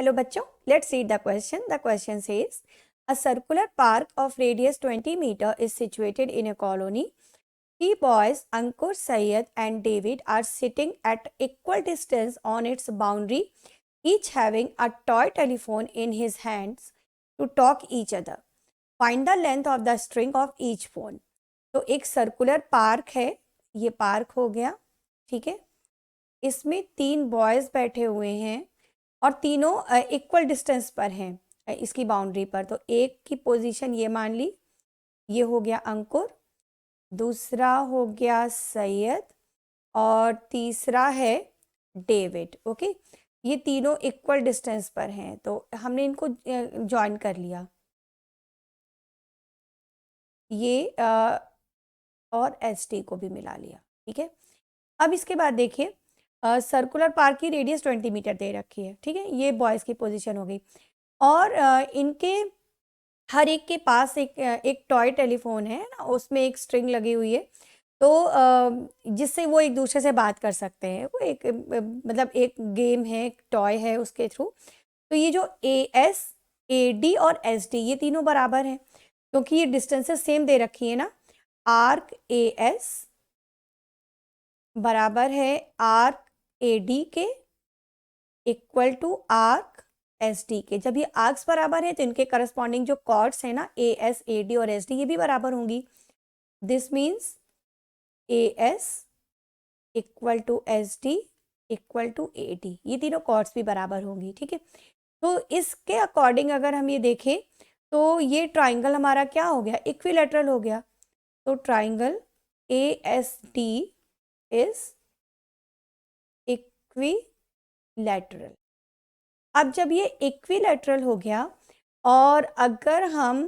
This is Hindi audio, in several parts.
Hello बच्चों, let's read the question. The question says, a circular park of radius 20 meter is situated in a colony. Three boys, Ankur, Syed and David are sitting at equal distance on its boundary, each having a toy telephone in his hands to talk each other. Find the length of the string of each phone. तो एक सर्कुलर पार्क है, ये पार्क हो गया, ठीक है। इसमें तीन बॉयज बैठे हुए हैं और तीनों इक्वल डिस्टेंस पर हैं इसकी बाउंड्री पर। तो एक की पोजीशन ये मान ली, ये हो गया अंकुर, दूसरा हो गया सैयद और तीसरा है डेविड। ओके, ये तीनों इक्वल डिस्टेंस पर हैं, तो हमने इनको ज्वाइन कर लिया, ये और एस टी को भी मिला लिया, ठीक है। अब इसके बाद देखिए, सर्कुलर पार्क की रेडियस 20 मीटर दे रखी है, ठीक है। ये बॉयज़ की पोजीशन हो गई और इनके हर एक के पास एक टॉय टेलीफोन है ना, उसमें एक स्ट्रिंग लगी हुई है, तो जिससे वो एक दूसरे से बात कर सकते हैं। वो एक मतलब एक गेम है, एक टॉय है उसके थ्रू। तो ये जो AS, AD और SD ये तीनों बराबर हैं, क्योंकि ये डिस्टेंसेस सेम दे रखी है ना। आर्क AS बराबर है आर्क AD के इक्वल टू आर्क SD के। जब ये आर्क्स बराबर है तो इनके करस्पॉन्डिंग जो कॉर्ड्स हैं ना, AS, AD और SD ये भी बराबर होंगी। This means AS equal to SD equal to AD, ये तीनों कॉर्ड्स भी बराबर होंगी, ठीक है। तो इसके अकॉर्डिंग अगर हम ये देखें तो ये ट्राइंगल हमारा क्या हो गया, इक्विलैटरल हो गया। तो ट्राइंगल ASD इज इक्विलैटरल। अब जब ये इक्विलैटरल हो गया और अगर हम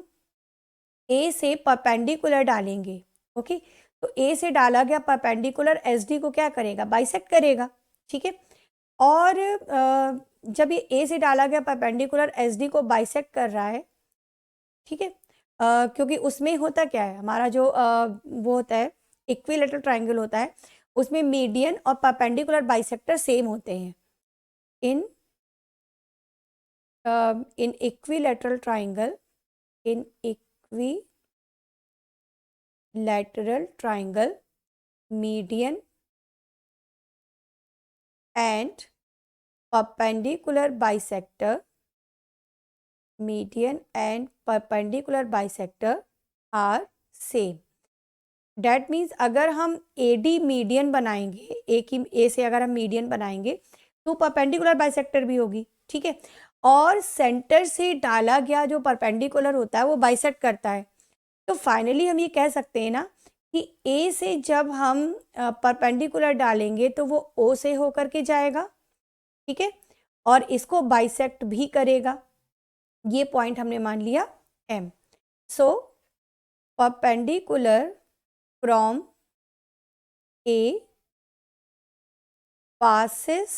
A से परपेंडिकुलर डालेंगे, ओके, तो A से डाला गया परपेंडिकुलर SD को क्या करेगा, बाइसेक्ट करेगा, ठीक है। और जब ये A से डाला गया परपेंडिकुलर SD को बाइसेक्ट कर रहा है, ठीक है, क्योंकि उसमें होता क्या है, हमारा जो वो होता है इक्विलैटरल ट्राइंगल होता है, उसमें मीडियन और परपेंडिकुलर बाइसेक्टर सेम होते हैं। In equilateral triangle, in equilateral triangle median and perpendicular bisector, median and perpendicular bisector are same. That means अगर हम AD मीडियन बनाएंगे, एक ही A से अगर हम मीडियन बनाएंगे तो परपेंडिकुलर बाइसेक्टर भी होगी, ठीक है। और सेंटर से डाला गया जो परपेंडिकुलर होता है वो बाइसेक्ट करता है। तो फाइनली हम ये कह सकते हैं ना कि A से जब हम परपेंडिकुलर डालेंगे तो वो O से होकर के जाएगा, ठीक है, और इसको बाइसेक्ट भी करेगा। ये पॉइंट हमने मान लिया M। So perpendicular from A passes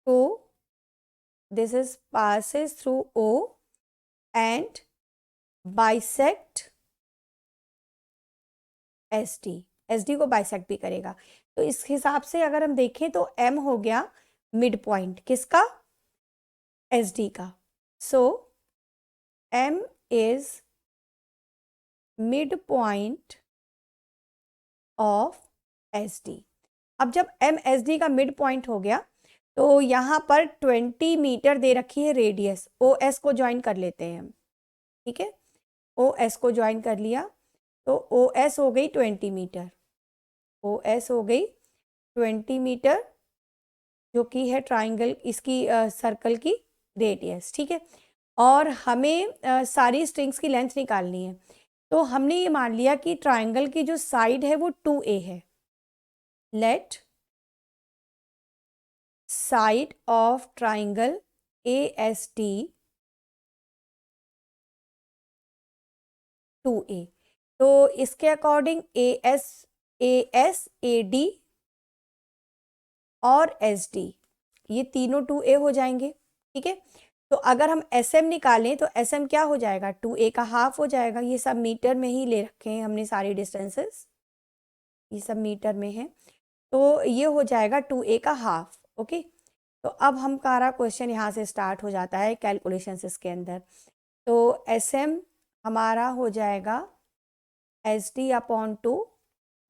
to, this is passes through O and bisect SD, SD को बाइसेक्ट भी करेगा। तो इस हिसाब से अगर हम देखें तो M हो गया मिड पॉइंट, किसका, SD का। सो M is mid point of SD। अब जब M SD का मिड पॉइंट हो गया तो यहाँ पर 20 मीटर दे रखी है रेडियस, OS को ज्वाइन कर लेते हैं हम, ठीक है। OS को ज्वाइन कर लिया तो OS हो गई 20 मीटर, OS हो गई 20 मीटर, जो कि है ट्राइंगल इसकी सर्कल की रेडियस, ठीक है। और हमें सारी स्ट्रिंग्स की लेंथ निकालनी है। तो हमने ये मान लिया कि ट्राइंगल की जो साइड है वो 2A है। Let side of triangle ASD 2A। तो इसके अकॉर्डिंग AS, AD और SD ये तीनों 2A हो जाएंगे, ठीक है। तो अगर हम SM निकालें तो SM क्या हो जाएगा, 2A का हाफ हो जाएगा। ये सब मीटर में ही ले रखे हैं हमने सारी डिस्टेंसेस, ये सब मीटर में है, तो ये हो जाएगा 2A का हाफ, ओके। तो अब हमारा क्वेश्चन यहाँ से स्टार्ट हो जाता है कैलकुलेशंस इसके अंदर। तो SM हमारा हो जाएगा SD/2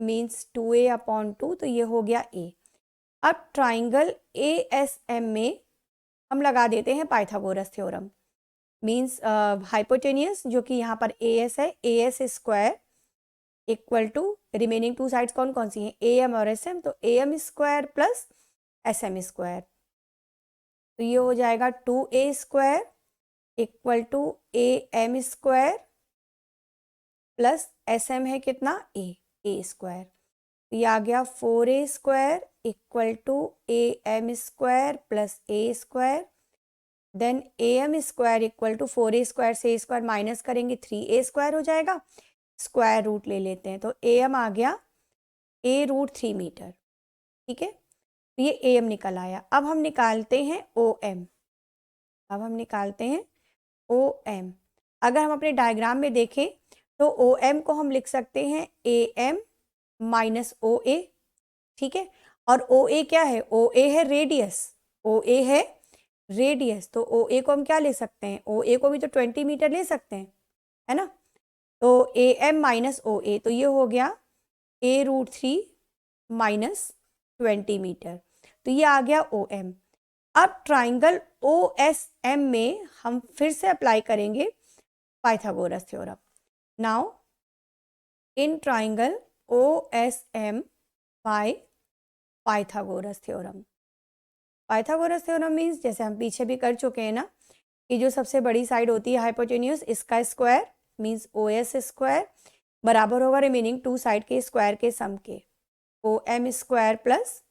मीन्स 2A/2, तो ये हो गया A। अब ट्राइंगल ASM में हम लगा देते हैं पाइथागोरस थ्योरम, मीन्स हाइपोटेनियस जो कि यहाँ पर AS है, AS square equal to remaining two sides कौन कौन सी हैं, AM और SM, तो AM square plus SM square, तो ये हो जाएगा 2A square equal to AM square plus SM है कितना A स्क्वायर, तो ये आ गया 4A square equal to AM square plus A square, then AM square equal to 4A square से A स्क्वायर माइनस करेंगे 3A स्क्वायर हो जाएगा, स्क्वायर रूट ले लेते हैं, तो AM आ गया A√3 मीटर। ठीक है, तो ये AM निकल आया। अब हम निकालते हैं OM। अगर हम अपने डायग्राम में देखें तो OM को हम लिख सकते हैं AM माइनस OA। ठीक है, और OA क्या है, OA है रेडियस, तो OA को हम क्या ले सकते हैं, OA को भी तो 20 मीटर ले सकते हैं, है ना। तो AM माइनस OA, तो ये हो गया A√3 माइनस 20 मीटर, तो ये आ गया OM। अब ट्राइंगल OSM में हम फिर से अप्लाई करेंगे Pythagoras theorem. Now in triangle OSM by Pythagoras theorem. Pythagoras theorem means जैसे हम पीछे भी कर चुके हैं ना, कि जो सबसे बड़ी साइड होती है हाइपोटेन्यूज, इसका स्क्वायर मीन्स OS स्क्वायर बराबर होगा रिमेनिंग टू साइड के स्क्वायर के सम के, OM square plus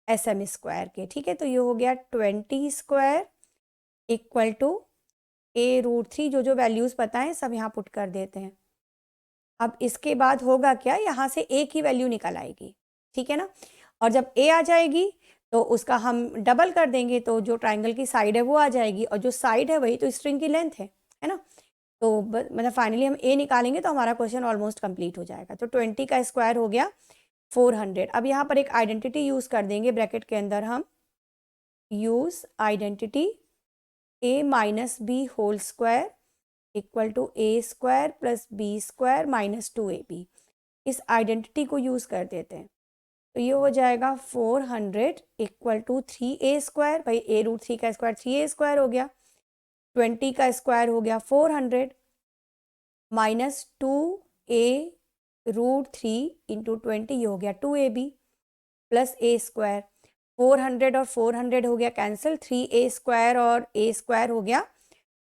SM square के। ठीक है, तो ये हो गया 20 स्क्वायर इक्वल टू A√3, जो वैल्यूज पता है सब यहाँ पुट कर देते हैं। अब इसके बाद होगा क्या, यहाँ से A की वैल्यू निकल आएगी, ठीक है ना, और जब A आ जाएगी तो उसका हम डबल कर देंगे, तो जो ट्राइंगल की साइड है वो आ जाएगी, और जो साइड है वही तो स्ट्रिंग की लेंथ है ना। तो मतलब फाइनली हम A निकालेंगे तो हमारा क्वेश्चन ऑलमोस्ट कंप्लीट हो जाएगा। तो 20 का स्क्वायर हो गया 400। अब यहाँ पर एक आइडेंटिटी यूज कर देंगे, ब्रैकेट के अंदर हम use identity A minus B whole square equal to A square plus B square minus 2AB, इस आइडेंटिटी को यूज कर देते हैं। तो ये हो जाएगा 400 इक्वल टू 3A स्क्वायर, भाई A√3 का स्क्वायर 3A स्क्वायर हो गया, 20 का स्क्वायर हो गया 400 माइनस 2A√3 इंटू 20, ये हो गया 2AB प्लस A स्क्वायर, 400 और 400 हो गया कैंसिल, 3A स्क्वायर और A स्क्वायर हो गया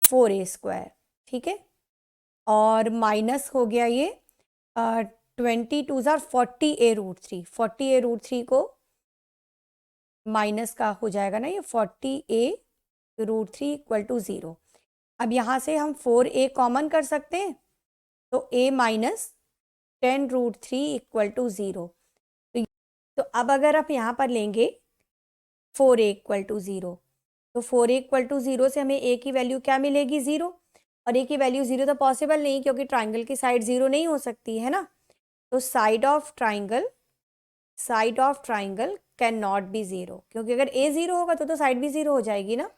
4A स्क्वायर। ठीक है, और माइनस हो गया ये 22 40A√3, 40A√3 को माइनस का हो जाएगा ना, ये 40A√3 इक्वल टू 0। अब यहाँ से हम 4A कॉमन कर सकते हैं, तो A माइनस 10√3 इक्वल टू 0। तो अब अगर आप यहाँ पर लेंगे 4A इक्वल टू 0, तो 4A इक्वल टू 0 से हमें A की वैल्यू क्या मिलेगी, 0, और A की वैल्यू 0 तो पॉसिबल नहीं, क्योंकि ट्राइंगल की साइड 0 नहीं हो सकती है ना। तो side of triangle can not be 0, क्योंकि अगर A 0 होगा तो साइड भी 0 हो जाएगी ना।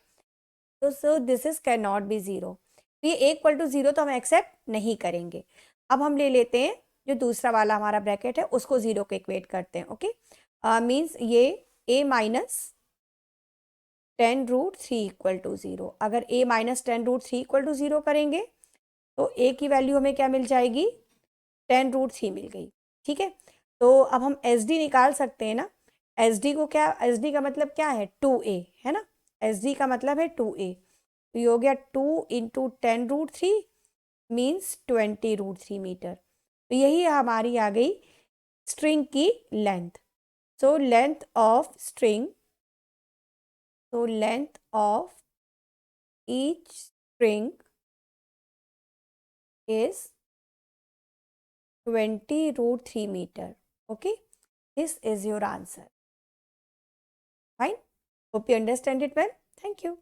तो so this is can not be 0, तो ये A इक्वल टू 0 तो हम एक्सेप्ट नहीं करेंगे। अब हम ले लेते हैं जो दूसरा वाला हमारा ब्रैकेट है, उसको 0 को इक्वेट करते हैं। ओके, मीन्स ये A माइनस 10√3 इक्वल टू 0, अगर A माइनस 10√3 इक्वल टू 0 करेंगे तो A की वैल्यू हमें क्या मिल जाएगी, 10√3 मिल गई। ठीक है, तो अब हम SD निकाल सकते हैं ना। SD को क्या, SD का मतलब क्या है, 2A है ना, SD का मतलब है 2A, तो ये हो गया 2 इंटू 10√3 मीन्स 20√3 मीटर। तो यही हमारी आ गई स्ट्रिंग की length. So length of each string is 20√3 meter. Okay, this is your answer. Fine, hope you understand it well. Thank you.